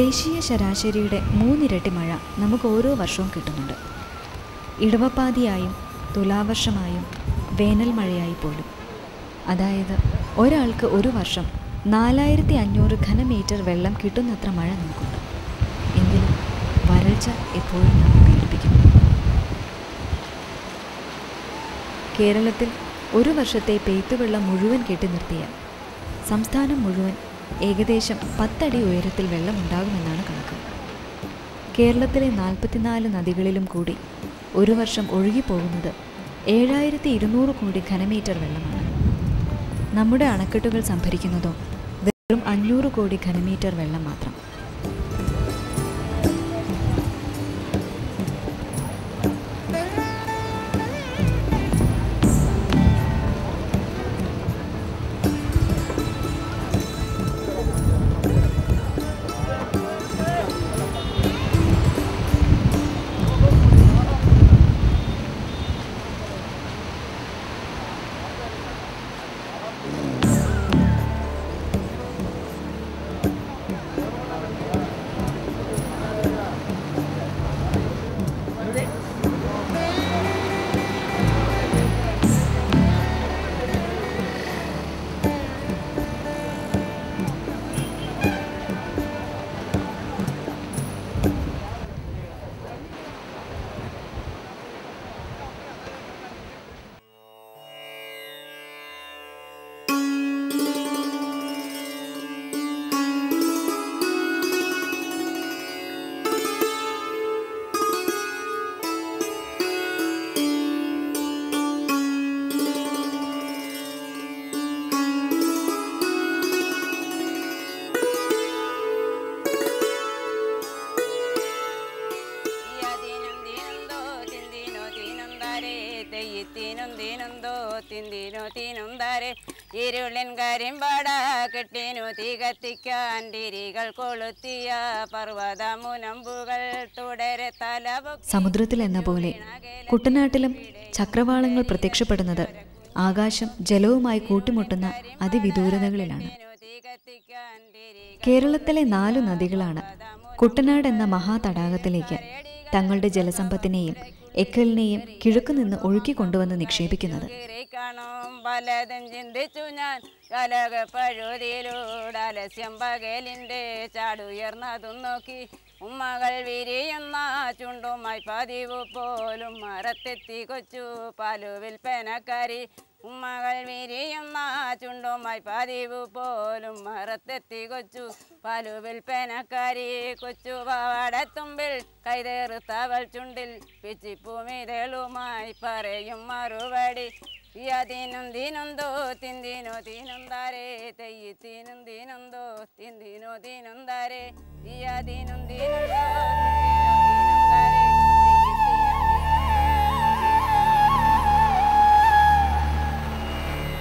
ദേശീയ ശരാശരിയുടെ 3 ഇരട്ടി മഴ നമുക്ക് ഓരോ വർഷവും കിട്ടുന്നുണ്ട്. ഇടവപ്പാതിയായും തുലാവർഷമായും വേനൽ മഴയായി പോലും. അതായത് ഒരാൾക്ക് ഒരു വർഷം 4500 ഘനമീറ്റർ വെള്ളം കിട്ടുന്നത്ര മഴ നമുക്കുണ്ട്. എങ്കിലും വരൾച്ച എപ്പോഴും നമ്മെ പീഡിപ്പിക്കുന്നു. കേരളത്തിൽ ഒരു വർഷത്തെ പെയ്ത്തുവെള്ളം മുഴുവൻ കെട്ടി നിർത്തിയാൽ സംസ്ഥാനം മുഴുവൻ ഏകദേശം 10 അടി ഉയരത്തിൽ വെള്ളമുണ്ടാകുമെന്നാണ് കണക്ക്. കേരളത്തിലെ 44 നദികളിലും കൂടി ഒരു വർഷം ഒഴുകിപ്പോകുന്നത് 7200 കോടി ഘനമീറ്റർ വെള്ളമാണ്. നമ്മുടെ അണക്കെട്ടുകൾ സംഭരിക്കുന്നതോ വെറും 500 കോടി ഘനമീറ്റർ വെള്ളം മാത്രം. ഇരുളിൻ കരിമ്പാട കെട്ടിനു തീ കത്തിക്കാൻ തിരികൾ കൊളുത്തിയ പർവ്വതമുനമ്പുകൾ തുടരെ തല. സമുദ്രത്തിൽ എന്ന പോലെ കുട്ടനാട്ടിലും ചക്രവാളങ്ങൾ പ്രത്യക്ഷപ്പെടുന്നത് ആകാശം ജലവുമായി കൂട്ടിമുട്ടുന്ന അതിവിദൂരതകളിലാണ്. കേരളത്തിലെ 4 നദികളാണ് കുട്ടനാട് എന്ന മഹാതടാകത്തിലേക്ക് തങ്ങളുടെ ജലസമ്പത്തിനെയും എക്കലിനെയും കിഴക്കുനിന്ന് ഒഴുക്കിക്കൊണ്ടുവന്ന് നിക്ഷേപിക്കുന്നത്. പലതും ചിന്തിച്ചു ഞാൻ കലകപ്പഴുതിയിലൂടെ അലസ്യം പകലിൻ്റെ ചാടുയർന്നതും നോക്കി ഉമ്മകൾ വിരിയുന്ന ചുണ്ടുമായി പതിവ് പോലും മറത്തെത്തി കൊച്ചു പാലുവിൽ പെനക്കാരി. ഉമ്മകൾ വിരിയുന്ന ചുണ്ടുമായി പതിവ് പോലും മറത്തെത്തി കൊച്ചു പാലുവിൽ പെനക്കാരി. കൊച്ചു പാവാടത്തുമ്പിൽ കൈതേറുത്തവൾ ചുണ്ടിൽ പിച്ചിപ്പൂമിതളുമായി പറയും മറുപടി. ദിനും ദിനുന്തോ തിന്തിനോ തിനുന്താരേ തെയ്യത്തിനും ദിനുന്തോ തിന്തിനോ തിനുന്താരേ ദിനും ദിനുന്തോ തിന്തിനോ തിനുന്താരേ.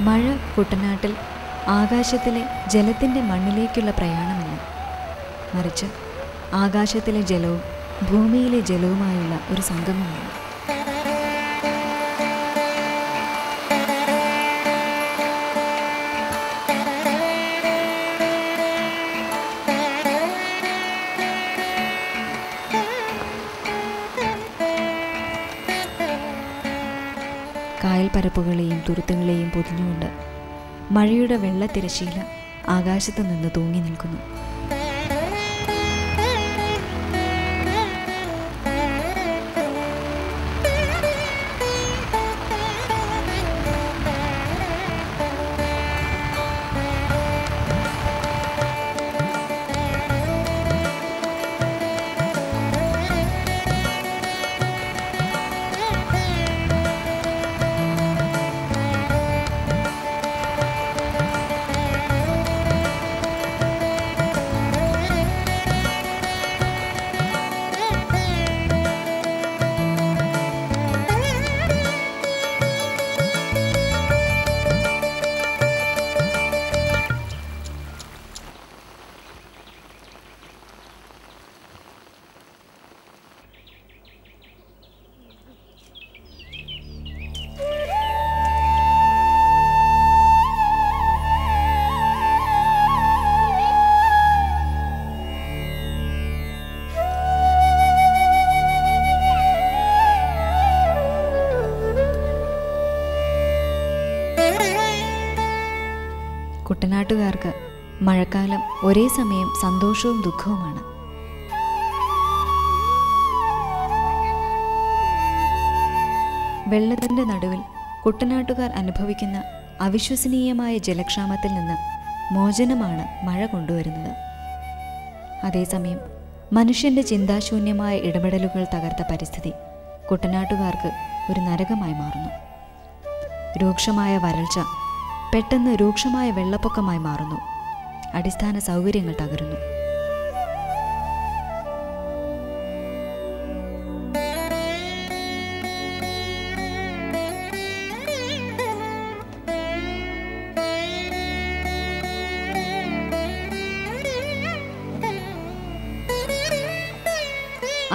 മഴ കുട്ടനാട്ടിൽ ആകാശത്തിലെ ജലത്തിൻ്റെ മണ്ണിലേക്കുള്ള പ്രയാണമല്ല, മറിച്ച് ആകാശത്തിലെ ജലവും ഭൂമിയിലെ ജലവുമായുള്ള ഒരു സംഗമമാണ്. കായൽപ്പരപ്പുകളെയും തുരുത്തുകളെയും പൊതിഞ്ഞുകൊണ്ട് മഴയുടെ വെള്ളത്തിരശ്ശീല ആകാശത്ത് നിന്ന് തൂങ്ങി നിൽക്കുന്നു. കുട്ടനാട്ടുകാർക്ക് മഴക്കാലം ഒരേ സമയം സന്തോഷവും ദുഃഖവുമാണ്. വെള്ളത്തിൻ്റെ നടുവിൽ കുട്ടനാട്ടുകാർ അനുഭവിക്കുന്ന അവിശ്വസനീയമായ ജലക്ഷാമത്തിൽ നിന്ന് മോചനമാണ് മഴ കൊണ്ടുവരുന്നത്. അതേസമയം മനുഷ്യൻ്റെ ചിന്താശൂന്യമായ ഇടപെടലുകൾ തകർത്ത പരിസ്ഥിതി കുട്ടനാട്ടുകാർക്ക് ഒരു നരകമായി മാറുന്നു. രൂക്ഷമായ വരൾച്ച പെട്ടെന്ന് രൂക്ഷമായ വെള്ളപ്പൊക്കമായി മാറുന്നു. അടിസ്ഥാന സൗകര്യങ്ങൾ തകരുന്നു.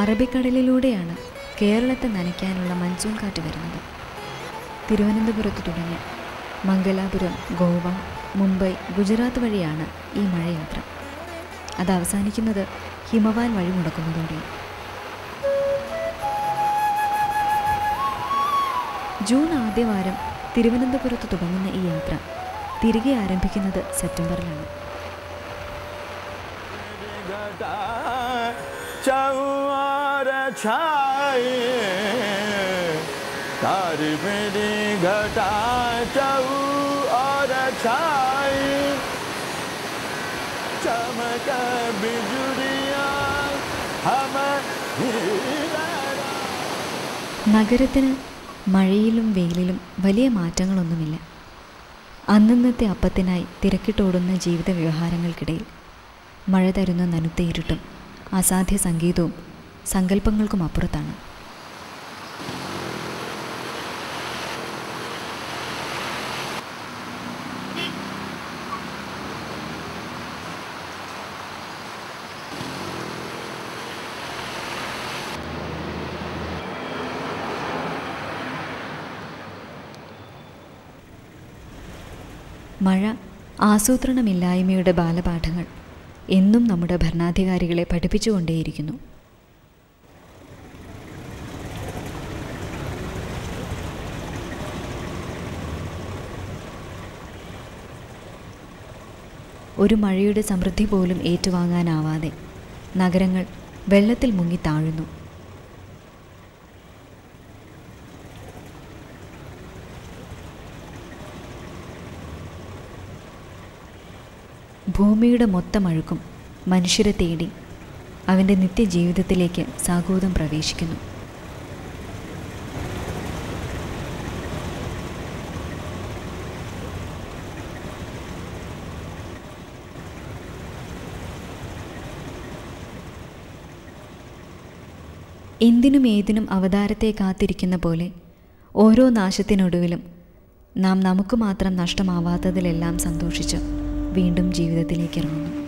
അറബിക്കടലിലൂടെയാണ് കേരളത്തെ നനയ്ക്കാനുള്ള മൺസൂൺ കാറ്റ് വരുന്നത്. തിരുവനന്തപുരത്ത് തുടങ്ങി മംഗലാപുരം, ഗോവ, മുംബൈ, ഗുജറാത്ത് വഴിയാണ് ഈ മഴയാത്ര. അത് അവസാനിക്കുന്നത് ഹിമവാൻ വഴി മുടക്കുന്നതോടെ. ജൂൺ ആദ്യവാരം തിരുവനന്തപുരത്ത് തുടങ്ങുന്ന ഈ യാത്ര തിരികെ ആരംഭിക്കുന്നത് സെപ്റ്റംബറിലാണ്. നഗരത്തിന് മഴയിലും വെയിലിലും വലിയ മാറ്റങ്ങളൊന്നുമില്ല. അന്നന്നത്തെ അപ്പത്തിനായി തിരക്കിട്ടോടുന്ന ജീവിത വ്യവഹാരങ്ങൾക്കിടയിൽ മഴ തരുന്ന നനുത്ത ഇരുട്ടും അസാധ്യ സംഗീതവും സങ്കല്പങ്ങൾക്കും അപ്പുറത്താണ്. മഴ ആസൂത്രണമില്ലായ്മയുടെ ബാലപാഠങ്ങൾ എന്നും നമ്മുടെ ഭരണാധികാരികളെ പഠിപ്പിച്ചുകൊണ്ടേയിരിക്കുന്നു. ഒരു മഴയുടെ സമൃദ്ധി പോലും ഏറ്റുവാങ്ങാനാവാതെ നഗരങ്ങൾ വെള്ളത്തിൽ മുങ്ങി താഴുന്നു. ഭൂമിയുടെ മൊത്തം അഴുക്കും മനുഷ്യരെ തേടി അവൻ്റെ നിത്യജീവിതത്തിലേക്ക് സാഗൂതം പ്രവേശിക്കുന്നു. എന്തിനും ഏതിനും അവതാരത്തെ കാത്തിരിക്കുന്ന പോലെ ഓരോ നാശത്തിനൊടുവിലും നാം നമുക്ക് മാത്രം നഷ്ടമാവാത്തതിലെല്ലാം സന്തോഷിച്ച് വീണ്ടും ജീവിതത്തിലേക്ക് ഇറങ്ങുന്നു.